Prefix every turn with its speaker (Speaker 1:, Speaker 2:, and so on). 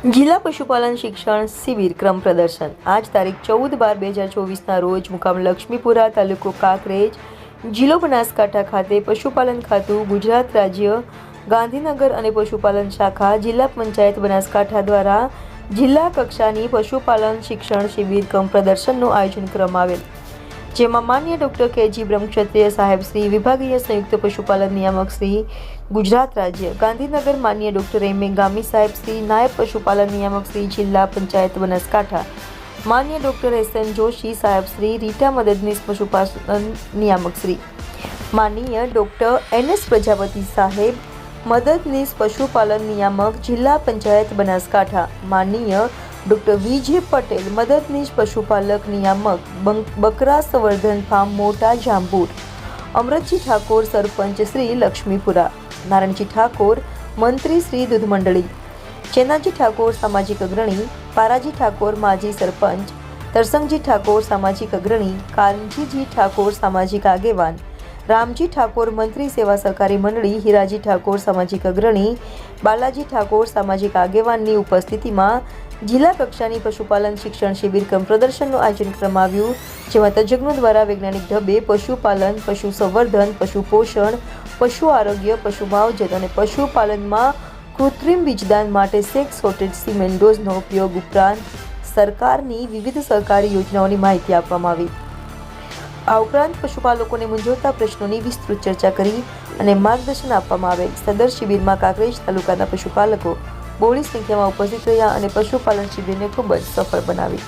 Speaker 1: જિલ્લા પશુપાલન શિક્ષણ શિબિર ક્રમ પ્રદર્શન આજ તારીખ 14/12/2024ના રોજ મુકામ લક્ષ્મીપુરા, તાલુકો કાંકરેજ, જિલ્લો બનાસકાંઠા ખાતે પશુપાલન ખાતું, ગુજરાત રાજ્ય, ગાંધીનગર અને પશુપાલન શાખા, જિલ્લા પંચાયત બનાસકાંઠા દ્વારા જિલ્લા કક્ષાની પશુપાલન શિક્ષણ શિબિર ક્રમ પ્રદર્શનનું આયોજન કરવામાં આવેલ, જેમાં માન્ય ડોક્ટર કે.જી. બ્રહ્મક્ષત્રિય સાહેબ શ્રી, વિભાગીય સંયુક્ત પશુપાલન નિયામક શ્રી, ગુજરાત રાજ્ય, ગાંધીનગર માન્ય ડોક્ટર એમ.એ. ગામી સાહેબ શ્રી, નાયબ પશુપાલન નિયામક શ્રી, જિલ્લા પંચાયત બનાસકાંઠા માન્ય ડોક્ટર એસ.એન. જોશી સાહેબ શ્રી, રીટા મદદનીશ પશુપાલન નિયામક શ્રી, માનનીય ડોક્ટર એન.એસ. પ્રજાપતિ સાહેબ, મદદનીશ પશુપાલન નિયામક, જિલ્લા પંચાયત બનાસકાંઠા માનનીય ડોક્ટર વી.જે. પટેલ, મદદનીશ પશુપાલક નિયામક, બકરા સંવર્ધન ફાર્મ મોટા જાંબુર, અમરતજી ઠાકોર, સરપંચ શ્રી, લક્ષ્મીપુરા, નારણજી ઠાકોર, મંત્રી શ્રી, દૂધ મંડળી, ચેનાજી ઠાકોર, સામાજિક અગ્રણી, પારાજી ઠાકોર, માજી સરપંચ, તરસંગજી ઠાકોર, સામાજિક અગ્રણી, કાનજીજી ઠાકોર, સામાજિક આગેવાન, રામજી ઠાકોર, મંત્રી સેવા સહકારી મંડળી, હીરાજી ઠાકોર, સામાજિક અગ્રણી, બાલાજી ઠાકોર, સામાજિક આગેવાનની ઉપસ્થિતિમાં જિલ્લા કક્ષાની પશુપાલન શિક્ષણ શિબિર ક્રમ પ્રદર્શનનું આયોજન કરવામાં આવ્યું, જેમાં તજજ્ઞો દ્વારા વૈજ્ઞાનિક ઢબે પશુપાલન, પશુ સંવર્ધન, પશુ પોષણ, પશુ આરોગ્ય, પશુ માવજત અને પશુપાલનમાં કૃત્રિમ બીજદાન માટે સેક્સ સોર્ટેડ સિમેન્ટ ડોઝનો ઉપયોગ ઉપરાંત સરકારની વિવિધ સરકારી યોજનાઓની માહિતી આપવામાં આવી. આ ઉપરાંત પશુપાલકોને મૂંઝવતા પ્રશ્નોની વિસ્તૃત ચર્ચા કરી અને માર્ગદર્શન આપવામાં આવેલ. સદર શિબિરમાં કાંકરેજ તાલુકાના પશુપાલકો બહોળી સંખ્યામાં ઉપસ્થિત રહ્યા અને પશુપાલન શિબિરને ખૂબ જ સફળ બનાવી.